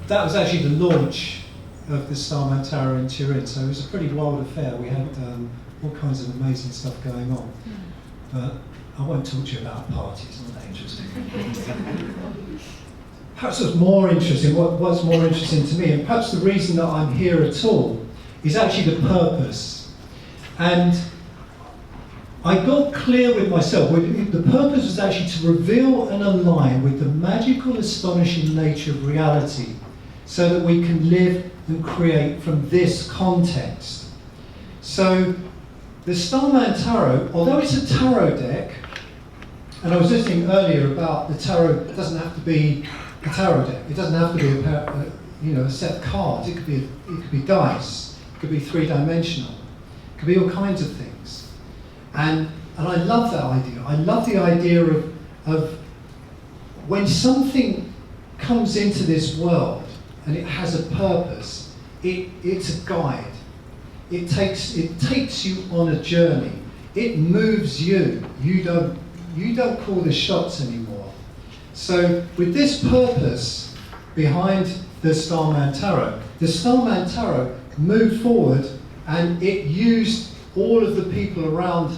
that was actually the launch of the Starman Tarot in Turin, so it was a pretty wild affair. We had all kinds of amazing stuff going on. But I won't talk to you about parties, not that interesting. Perhaps what's more interesting, what's more interesting to me, and perhaps the reason that I'm here at all, is actually the purpose. And I got clear with myself, the purpose was actually to reveal and align with the magical, astonishing nature of reality, so that we can live and create from this context. So, the Starman Tarot, although it's a tarot deck, and I was listening earlier about the tarot, it doesn't have to be a tarot deck. It doesn't have to be a set of cards. It could be dice. It could be three-dimensional. It could be all kinds of things. And I love that idea. I love the idea of when something comes into this world and it has a purpose, it's a guide. It takes you on a journey. It moves you. You don't call the shots anymore. So with this purpose behind the Starman Tarot moved forward, and it used all of the people around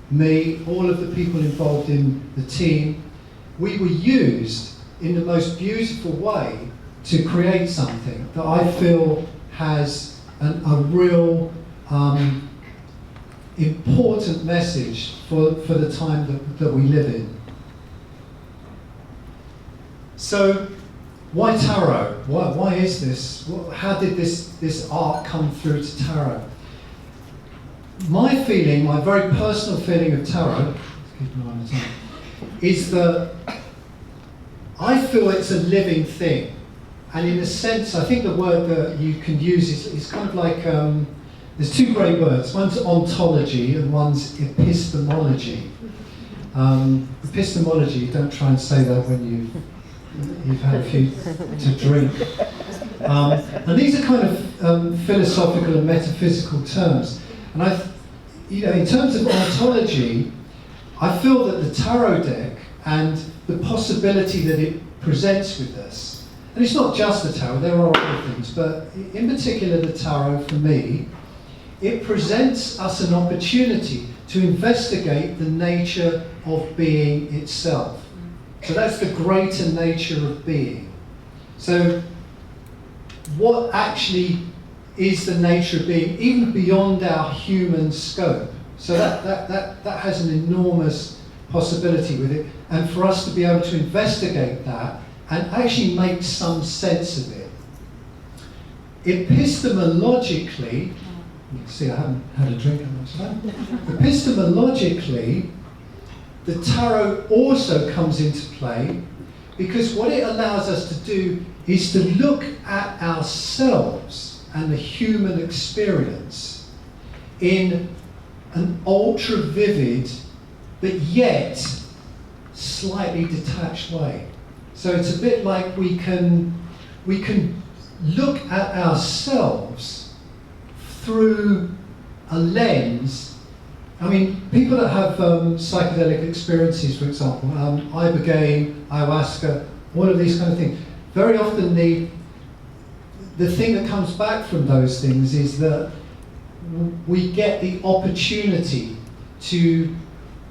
me, all of the people involved in the team. We were used in the most beautiful way to create something that I feel has a real important message for the time that we live in. So, why tarot? Why is this? How did this art come through to tarot? My feeling, my very personal feeling of tarot, is that I feel it's a living thing. And in a sense, I think the word that you can use is kind of like, there's two great words. One's ontology and one's epistemology. Epistemology, don't try and say that when you've had a few to drink. And these are kind of philosophical and metaphysical terms. And in terms of ontology, I feel that the tarot deck and the possibility that it presents with us, and it's not just the tarot, there are other things, but in particular the tarot for me, it presents us an opportunity to investigate the nature of being itself. So that's the greater nature of being. So what actually is the nature of being, even beyond our human scope? So that has an enormous possibility with it, and for us to be able to investigate that and actually make some sense of it. Epistemologically, you can see I haven't had a drink in much time. Epistemologically, the tarot also comes into play because what it allows us to do is to look at ourselves and the human experience in an ultra vivid but yet slightly detached way. So it's a bit like we can look at ourselves through a lens. I mean, people that have psychedelic experiences, for example, ibogaine, ayahuasca, all of these kind of things, very often the thing that comes back from those things is that we get the opportunity to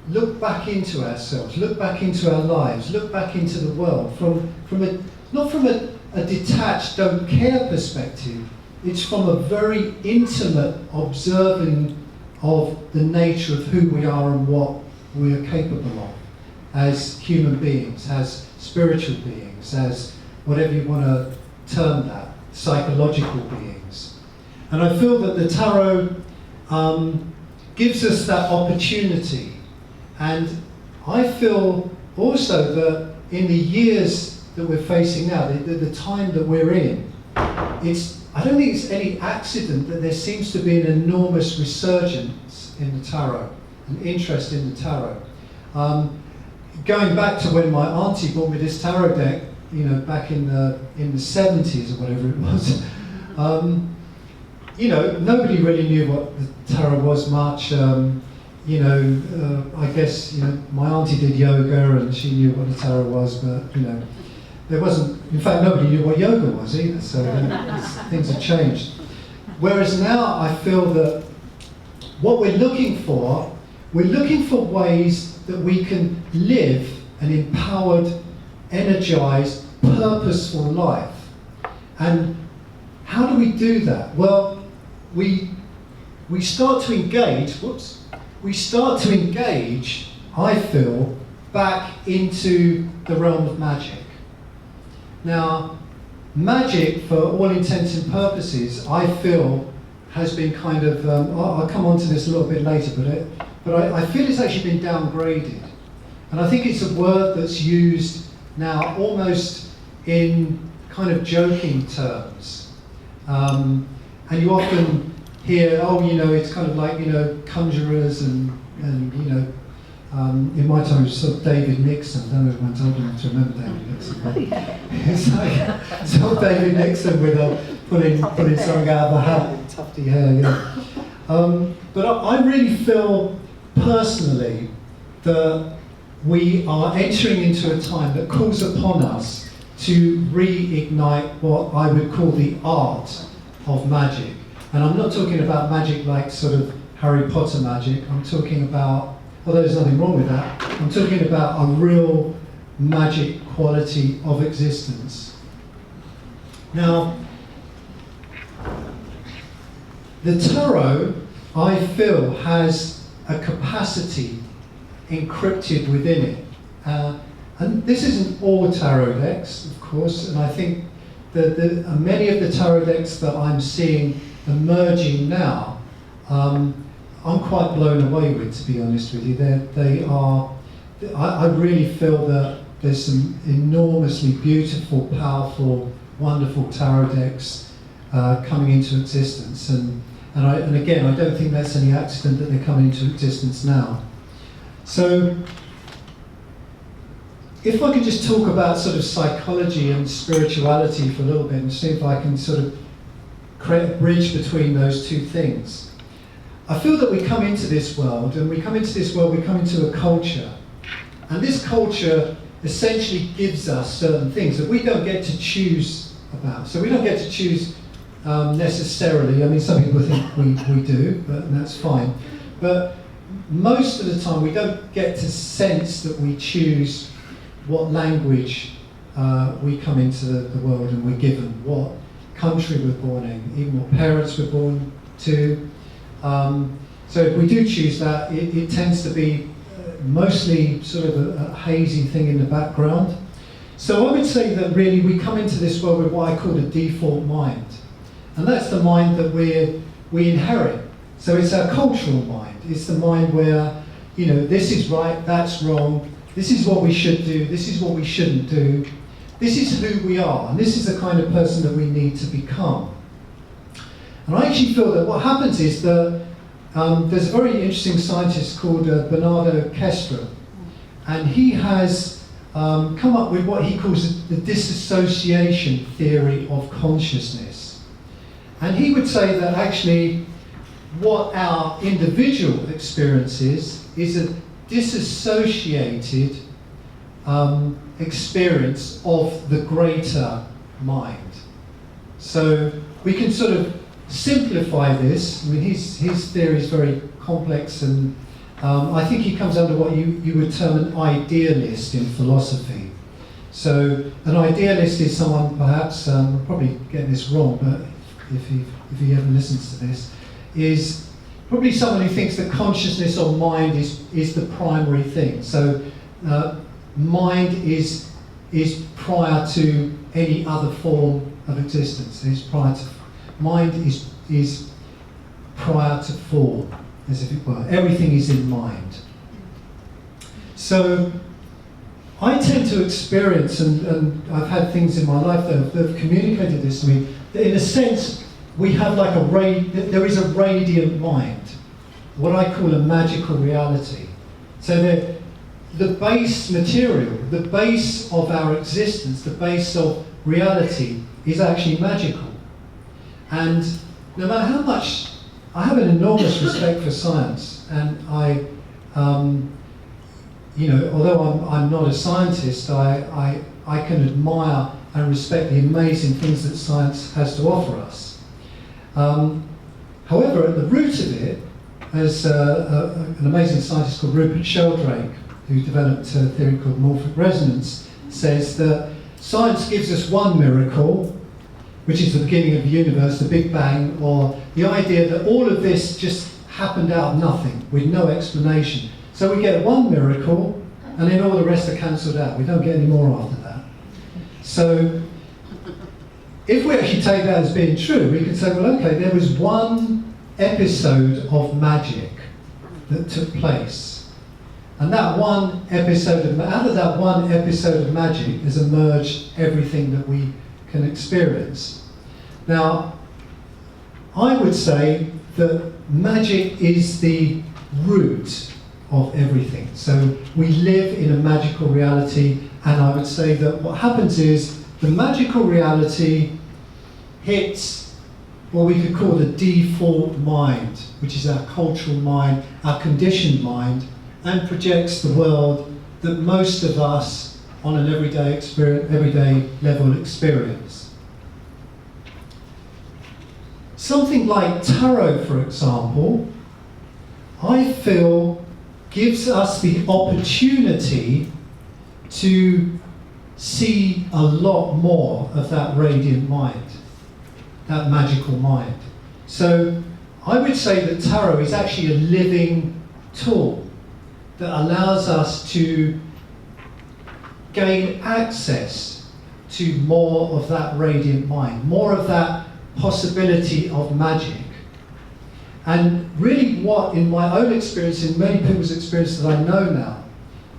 look back into ourselves, look back into our lives, look back into the world not from a detached, don't care perspective. It's from a very intimate observing of the nature of who we are and what we are capable of as human beings, as spiritual beings, as whatever you want to term that, psychological beings. And I feel that the tarot gives us that opportunity. And I feel also that in the years that we're facing now, the time that we're in, I don't think it's any accident that there seems to be an enormous resurgence in the tarot, an interest in the tarot. Going back to when my auntie bought me this tarot deck, back in the 70s or whatever it was, nobody really knew what the tarot was much. I guess, my auntie did yoga and she knew what the tarot was, but, there wasn't, in fact, nobody knew what yoga was either, so things have changed. Whereas now I feel that what we're looking for ways that we can live an empowered, energized, purposeful life. And how do we do that? Well, we start to engage, I feel, back into the realm of magic. Now, magic, for all intents and purposes, I feel has been kind of, I'll come on to this a little bit later, but I feel it's actually been downgraded. And I think it's a word that's used now almost in kind of joking terms. And you often hear, oh, you know, it's kind of like, you know, conjurers and you know, in my time it was sort of David Nixon. I don't know if everyone's old enough to remember David Nixon. But it's like it's old David Nixon with pulling something out of the hat, tufty hair, yeah. But I really feel personally that we are entering into a time that calls upon us to reignite what I would call the art of magic. And I'm not talking about magic like sort of Harry Potter magic. I'm talking about, although there's nothing wrong with that, I'm talking about a real magic quality of existence. Now, the tarot, I feel, has a capacity encrypted within it. And this isn't all tarot decks, of course, and I think that many of the tarot decks that I'm seeing emerging now, I'm quite blown away with, to be honest with you. I really feel that there's some enormously beautiful, powerful, wonderful tarot decks coming into existence. And again, I don't think that's any accident that they're coming into existence now. So, if I could just talk about sort of psychology and spirituality for a little bit and see if I can sort of create a bridge between those two things. I feel that we come into this world, we come into a culture, and this culture essentially gives us certain things that we don't get to choose about. So we don't get to choose necessarily. I mean, some people think we do, but that's fine. But most of the time we don't get to sense that we choose what language we come into the world and we're given, what country we're born in, even what parents we're born to. So if we do choose that, it tends to be mostly sort of a hazy thing in the background. So I would say that really we come into this world with what I call the default mind. And that's the mind that we inherit. So it's our cultural mind. It's the mind where, you know, this is right, that's wrong, this is what we should do, this is what we shouldn't do, this is who we are, and this is the kind of person that we need to become. And I actually feel that what happens is that there's a very interesting scientist called Bernardo Kestra, and he has come up with what he calls the disassociation theory of consciousness. And he would say that actually what our individual experience is a disassociated experience of the greater mind. So we can sort of simplify this. I mean, his theory is very complex, and I think he comes under what you would term an idealist in philosophy. So an idealist is someone, perhaps, I'm probably getting this wrong, but if he ever listens to this, is probably someone who thinks that consciousness or mind is the primary thing. So mind is prior to any other form of existence. Mind is prior to form, as if it were. Everything is in mind. So I tend to experience, and I've had things in my life that have communicated this to me, that in a sense we have like there is a radiant mind, what I call a magical reality. So the base material, the base of our existence, the base of reality is actually magical. And no matter how much, I have an enormous respect for science, and you know, although I'm not a scientist, I I can admire and respect the amazing things that science has to offer us. However, at the root of it, as an amazing scientist called Rupert Sheldrake, who developed a theory called morphic resonance, says that science gives us one miracle, which is the beginning of the universe, the Big Bang, or the idea that all of this just happened out of nothing, with no explanation. So we get one miracle, and then all the rest are cancelled out. We don't get any more after that. So if we actually take that as being true, we can say, well, okay, there was one episode of magic that took place. And that one episode out of that one episode of magic has emerged everything that we can experience. Now, I would say that magic is the root of everything. So we live in a magical reality, and I would say that what happens is the magical reality hits what we could call the default mind, which is our cultural mind, our conditioned mind, and projects the world that most of us on an everyday level experience. Something like tarot, for example, I feel gives us the opportunity to see a lot more of that radiant mind, that magical mind. So I would say that tarot is actually a living tool that allows us to gain access to more of that radiant mind, more of that possibility of magic. And really what, in my own experience, in many people's experience that I know now,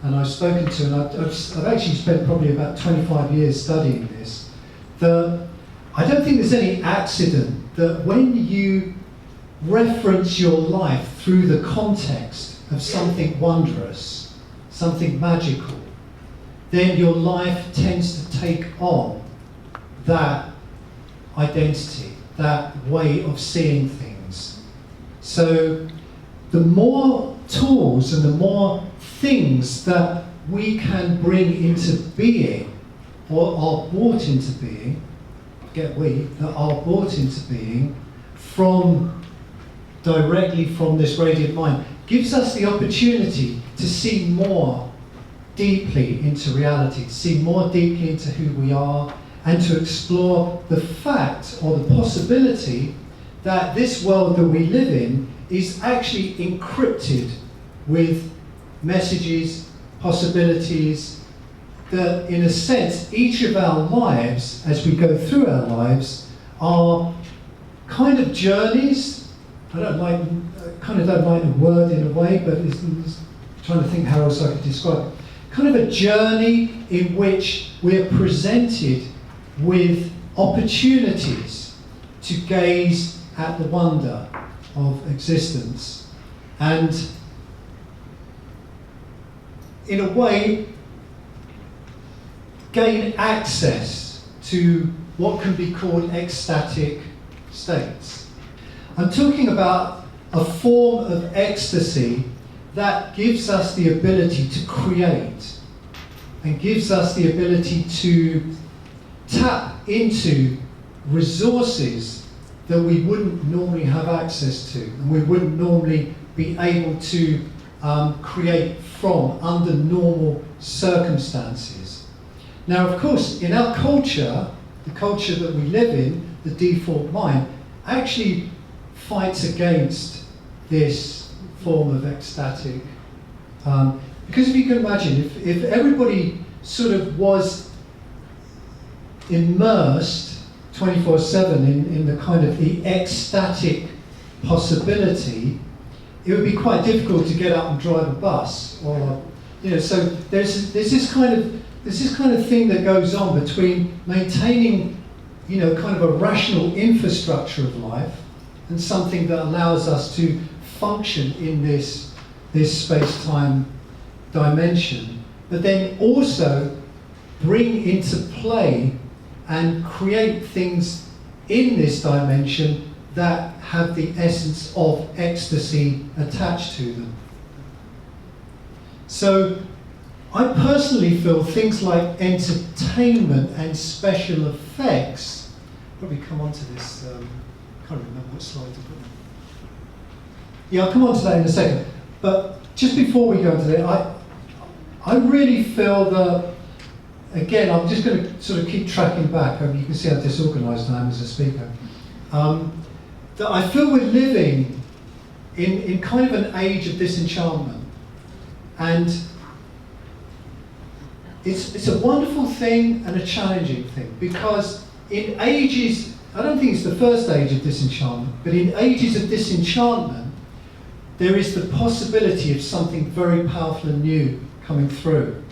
and I've spoken to, and I've actually spent probably about 25 years studying this, that I don't think there's any accident that when you reference your life through the context of something wondrous, something magical, then your life tends to take on that identity, that way of seeing things. So the more tools and the more things that we can bring into being, or are brought into being, that are brought into being directly from this radiant mind, gives us the opportunity to see more deeply into reality, to see more deeply into who we are, and to explore the fact or the possibility that this world that we live in is actually encrypted with messages, possibilities, that in a sense each of our lives, as we go through our lives, are kind of journeys. I don't like the word in a way, but it's trying to think how else I could describe it. Kind of a journey in which we're presented with opportunities to gaze at the wonder of existence, and in a way gain access to what can be called ecstatic states. I'm talking about a form of ecstasy that gives us the ability to create and gives us the ability to tap into resources that we wouldn't normally have access to, and we wouldn't normally be able to create from under normal circumstances. Now, of course, in our culture, the culture that we live in, the default mind, actually fights against this form of ecstatic. Because if you can imagine, if everybody sort of was immersed 24/7 in the kind of the ecstatic possibility, it would be quite difficult to get up and drive a bus, or so there's this kind of thing that goes on between maintaining kind of a rational infrastructure of life and something that allows us to function in this space-time dimension, but then also bring into play and create things in this dimension that have the essence of ecstasy attached to them. So I personally feel things like entertainment and special effects, probably come on to this, can't remember what slide to put on. Yeah, I'll come on to that in a second. But just before we go into that, I really feel that, again, I'm just going to sort of keep tracking back. You can see how disorganised I am as a speaker. That I feel we're living in kind of an age of disenchantment. And it's a wonderful thing and a challenging thing, because in ages, I don't think it's the first age of disenchantment, but in ages of disenchantment, there is the possibility of something very powerful and new coming through.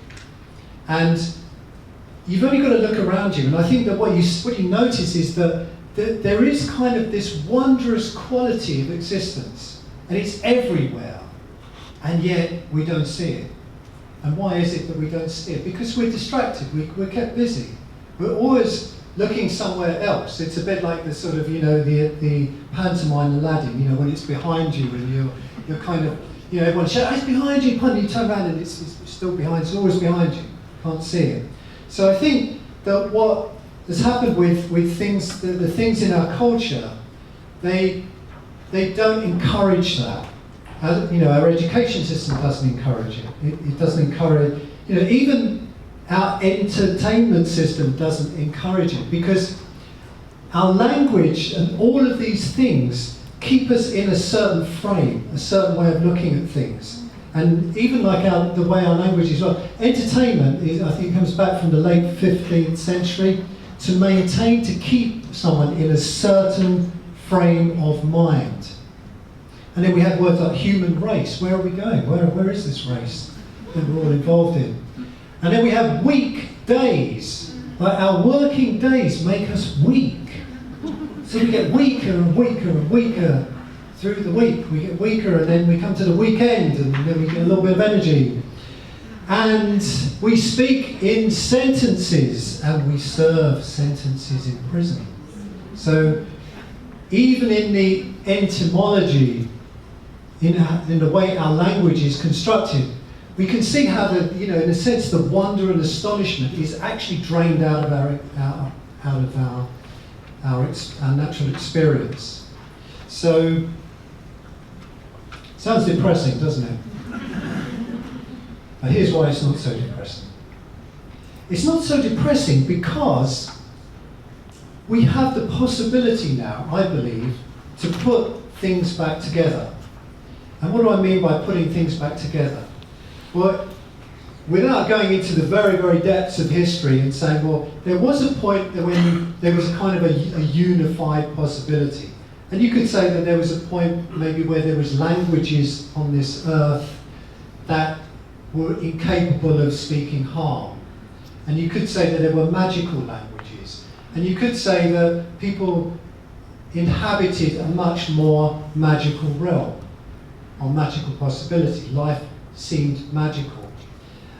And you've only got to look around you, and I think that what you notice is that there is kind of this wondrous quality of existence, and it's everywhere, and yet we don't see it. And why is it that we don't see it? Because we're distracted, we're kept busy. We're always looking somewhere else. It's a bit like the sort of, the pantomime Aladdin, when it's behind you and you're kind of, everyone shouts, it's behind you, and you turn around and it's still behind, it's always behind you, can't see it. So I think that what has happened with things, the things in our culture, they don't encourage that. Our education system doesn't encourage it. It doesn't encourage, even our entertainment system doesn't encourage it, because our language and all of these things keep us in a certain frame, a certain way of looking at things. And even like the way our language is, entertainment is, I think, comes back from the late 15th century to keep someone in a certain frame of mind. And then we have words like human race. Where are we going? Where is this race that we're all involved in? And then we have weak days. Like our working days make us weak. So we get weaker and weaker and weaker through the week. We get weaker, and then we come to the weekend, and then we get a little bit of energy. And we speak in sentences, and we serve sentences in prison. So even in the etymology, in the way our language is constructed, we can see how in a sense, the wonder and astonishment is actually drained out of our natural experience. So, sounds depressing, doesn't it? And here's why it's not so depressing. It's not so depressing because we have the possibility now, I believe, to put things back together. And what do I mean by putting things back together? Well, without going into the very, very depths of history and saying, well, there was a point when there was a kind of a unified possibility. And you could say that there was a point maybe where there was languages on this earth that were incapable of speaking harm. And you could say that there were magical languages. And you could say that people inhabited a much more magical realm, or magical possibility. Life seemed magical.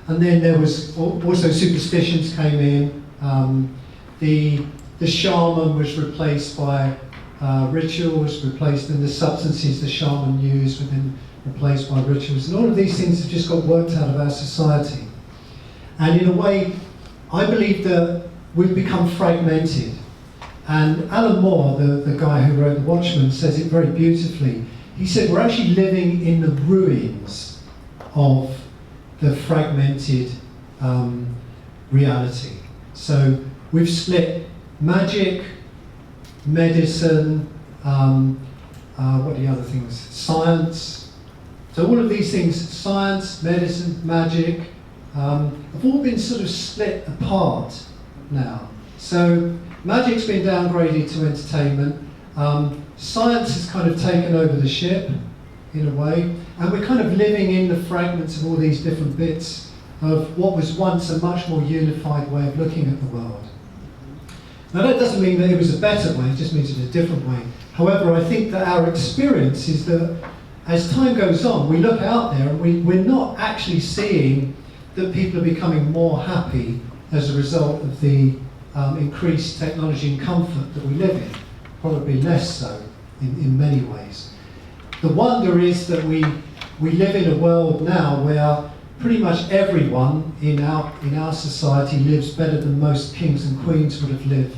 And then there was also superstitions came in. The shaman was replaced by rituals, replaced, and the substances the shaman used were then replaced by rituals. And all of these things have just got worked out of our society. And in a way, I believe that we've become fragmented. And Alan Moore, the guy who wrote The Watchmen, says it very beautifully. He said we're actually living in the ruins of the fragmented reality. So we've split magic, medicine, what are the other things? Science. So all of these things, science, medicine, magic, have all been sort of split apart now. So magic's been downgraded to entertainment. Science has kind of taken over the ship, in a way, and we're kind of living in the fragments of all these different bits of what was once a much more unified way of looking at the world. Now that doesn't mean that it was a better way, it just means it's a different way. However, I think that our experience is that as time goes on, we look out there and we're not actually seeing that people are becoming more happy as a result of the increased technology and comfort that we live in. Probably less so in many ways. The wonder is that we live in a world now where pretty much everyone in our society lives better than most kings and queens would have lived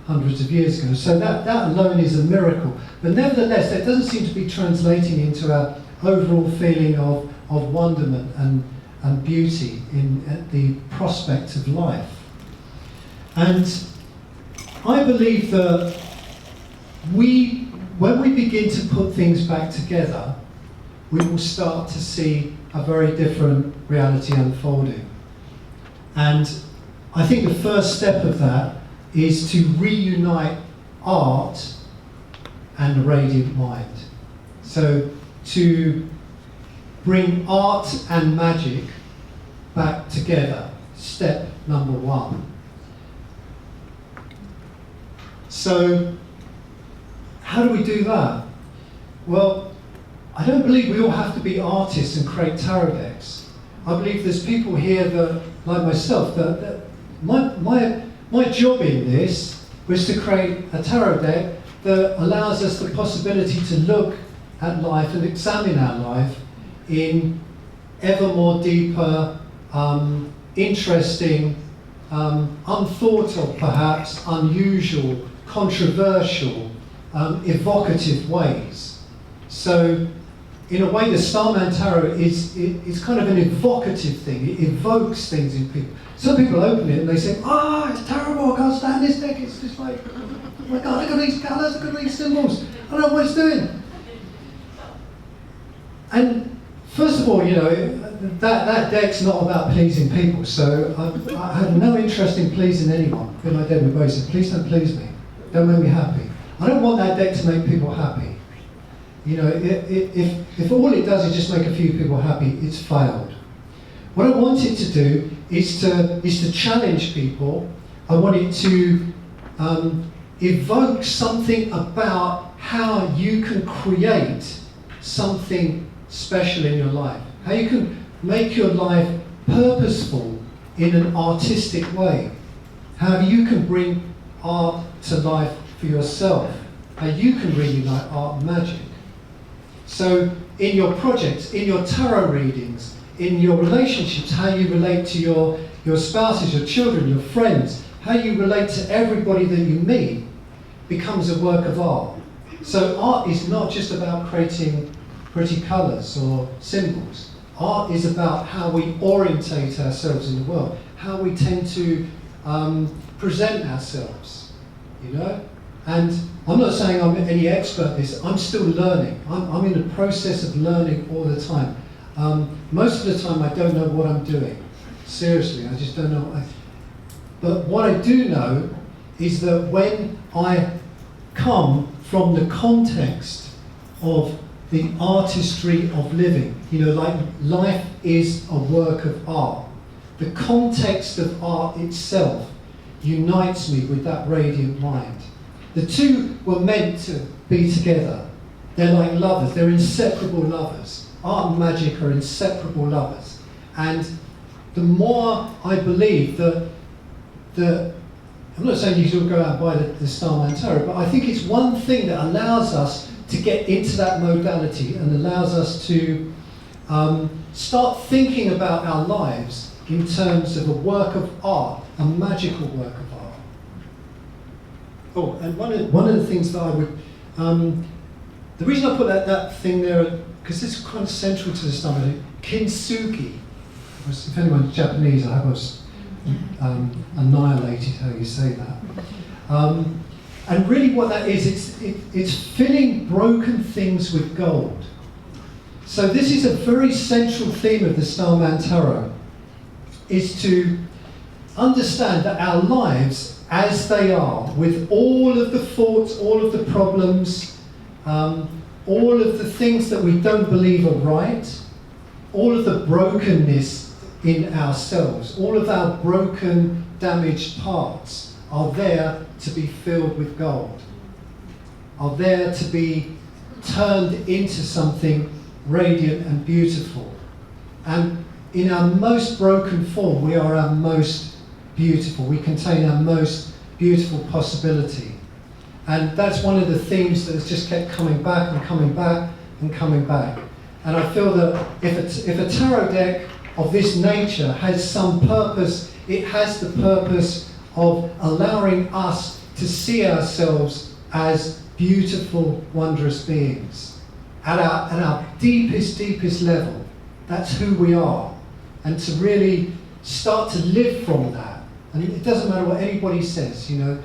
hundreds of years ago. So that alone is a miracle. But nevertheless, that doesn't seem to be translating into our overall feeling of wonderment and beauty in the prospect of life. And I believe that when we begin to put things back together, we will start to see a very different reality unfolding. And I think the first step of that is to reunite art and the radiant mind. So to bring art and magic back together, step number one. So how do we do that? Well, I don't believe we all have to be artists and create tarot decks. I believe there's people here that, like myself, that my job in this was to create a tarot deck that allows us the possibility to look at life and examine our life in ever more deeper, interesting, unthought of perhaps, unusual, controversial, evocative ways. So in a way, the Starman Tarot is kind of an evocative thing. It evokes things in people. Some people open it and they say, it's terrible, I can't stand this deck. It's just like, oh my God, look at these colours, look at these symbols. I don't know what it's doing. And first of all, you know, that deck's not about pleasing people. So I have no interest in pleasing anyone. A bit like David Bowie said, please don't please me. Don't make me happy. I don't want that deck to make people happy. You know, if all it does is just make a few people happy, it's failed. What I want it to do is to challenge people. I want it to evoke something about how you can create something special in your life. How you can make your life purposeful in an artistic way. How you can bring art to life for yourself. How you can reunite art and magic. So in your projects, in your tarot readings, in your relationships, how you relate to your spouses, your children, your friends, how you relate to everybody that you meet becomes a work of art. So art is not just about creating pretty colours or symbols. Art is about how we orientate ourselves in the world, how we tend to present ourselves, you know? And I'm not saying I'm any expert at this, I'm still learning. I'm in the process of learning all the time. Most of the time I don't know what I'm doing. Seriously, I just don't know. But what I do know is that when I come from the context of the artistry of living, you know, like life is a work of art. The context of art itself unites me with that radiant mind. The two were meant to be together. They're like lovers, they're inseparable lovers. Art and magic are inseparable lovers. And the more I believe that I'm not saying you should go out and buy the Starman Tarot, but I think it's one thing that allows us to get into that modality and allows us to start thinking about our lives in terms of a work of art, a magical work of art. Oh, and one of the things that I would, the reason I put that thing there, because it's kind of central to the Starman, kintsugi. If anyone's Japanese, I was annihilated how you say that. And really what that is, it's filling broken things with gold. So this is a very central theme of the Starman Tarot, is to understand that our lives as they are, with all of the faults, all of the problems, all of the things that we don't believe are right, all of the brokenness in ourselves, all of our broken, damaged parts are there to be filled with gold, are there to be turned into something radiant and beautiful. And in our most broken form, we are our most beautiful. We contain our most beautiful possibility. And that's one of the themes that has just kept coming back and coming back and coming back. And I feel that if a tarot deck of this nature has some purpose. It has the purpose of allowing us to see ourselves as beautiful, wondrous beings. At our deepest, deepest level, that's who we are. And to really start to live from that. And it doesn't matter what anybody says, you know,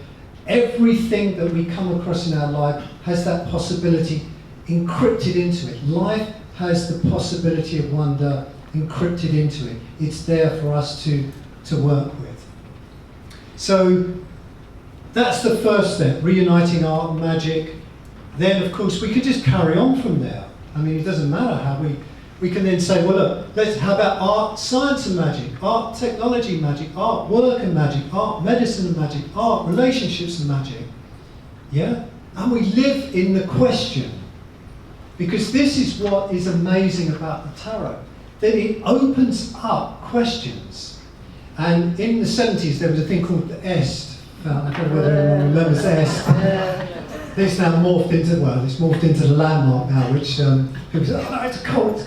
everything that we come across in our life has that possibility encrypted into it. Life has the possibility of wonder encrypted into it. It's there for us to work with. So that's the first step, reuniting art and magic. Then, of course, we could just carry on from there. I mean, it doesn't matter how we can then say, well, look, how about art, science and magic, art, technology magic, art, work and magic, art, medicine and magic, art, relationships and magic. Yeah? And we live in the question. Because this is what is amazing about the tarot, that it opens up questions. And in the 70s, there was a thing called the Est. I don't know whether anyone remembers Est. This now morphed into the landmark now, which people say, oh no, it's cold.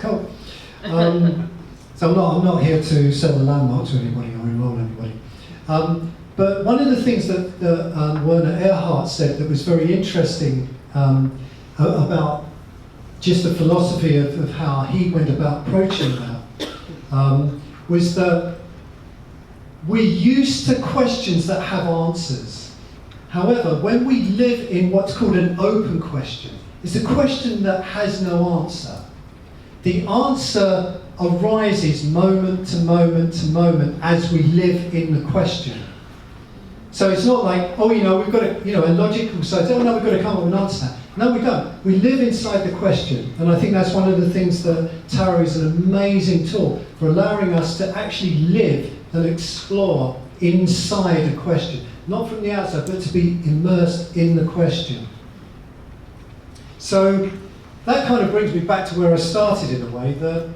So I'm not here to sell the landmark to anybody or enroll anybody. But one of the things that Werner Erhard said that was very interesting about just the philosophy of how he went about approaching that was that we're used to questions that have answers. However, when we live in what's called an open question, it's a question that has no answer. The answer arises moment to moment to moment as we live in the question. So it's not like, oh, you know, we've got to, you know, a logical side, oh no, we've got to come up with an answer. No, we don't. We live inside the question. And I think that's one of the things that tarot is an amazing tool for allowing us to actually live and explore inside a question. Not from the outside, but to be immersed in the question. So that kind of brings me back to where I started in a way, that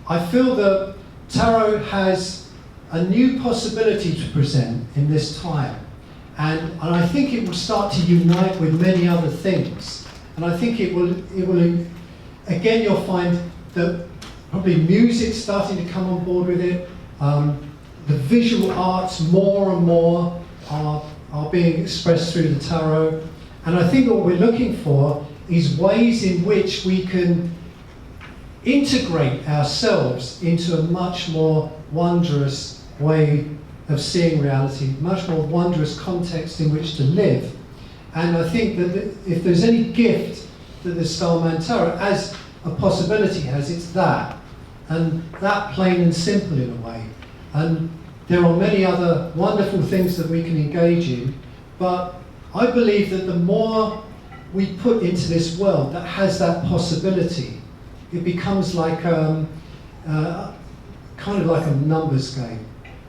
I feel that tarot has a new possibility to present in this time. And I think it will start to unite with many other things. And I think it will again, you'll find that probably music's starting to come on board with it. The visual arts more and more are being expressed through the tarot. And I think what we're looking for is ways in which we can integrate ourselves into a much more wondrous way of seeing reality, much more wondrous context in which to live. And I think that if there's any gift that the Starman Tarot as a possibility has, it's that. And that plain and simple in a way. And there are many other wonderful things that we can engage in, but I believe that the more we put into this world that has that possibility, it becomes like kind of like a numbers game.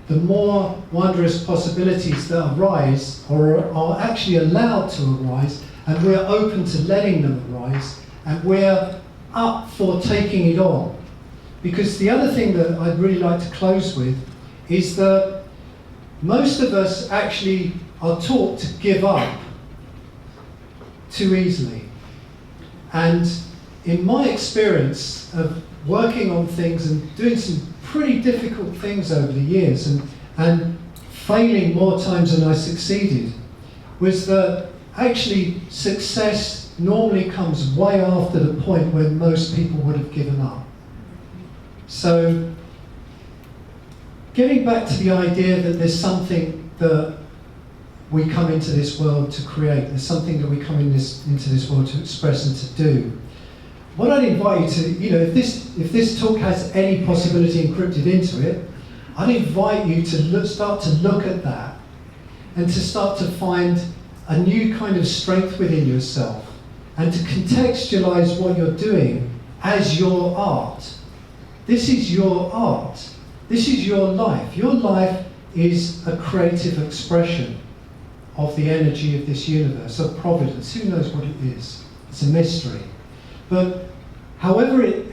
The more wondrous possibilities that arise or are actually allowed to arise, and we're open to letting them arise, and we're up for taking it on. Because the other thing that I'd really like to close with is that most of us actually are taught to give up too easily. And in my experience of working on things and doing some pretty difficult things over the years and failing more times than I succeeded, was that actually success normally comes way after the point when most people would have given up. So getting back to the idea that there's something that we come into this world to create, there's something that we come into this world to express and to do. What I'd invite you to, you know, if this talk has any possibility encrypted into it, I'd invite you to start to look at that and to start to find a new kind of strength within yourself and to contextualize what you're doing as your art. This is your art. This is your life. Your life is a creative expression of the energy of this universe, of providence. Who knows what it is? It's a mystery. But however it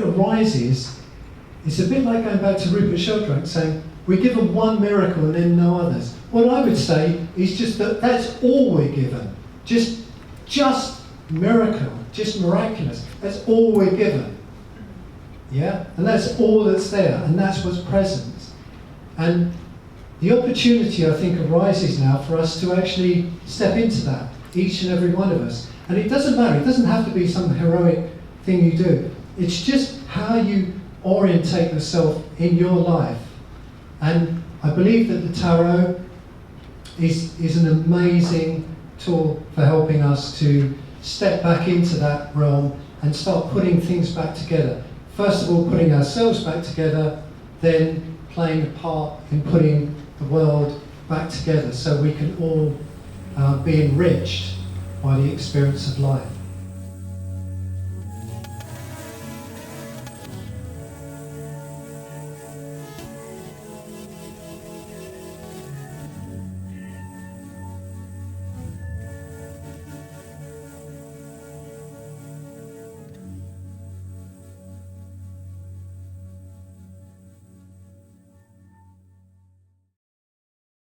arises, it's a bit like going back to Rupert Sheldrake saying, we're given one miracle and then no others. What I would say is just that that's all we're given. Just miracle, just miraculous. That's all we're given. Yeah? And that's all that's there, and that's what's present. And the opportunity, I think, arises now for us to actually step into that, each and every one of us. And it doesn't matter, it doesn't have to be some heroic thing you do. It's just how you orientate yourself in your life. And I believe that the tarot is an amazing tool for helping us to step back into that realm and start putting things back together. First of all, putting ourselves back together, then playing a part in putting the world back together so we can all be enriched by the experience of life.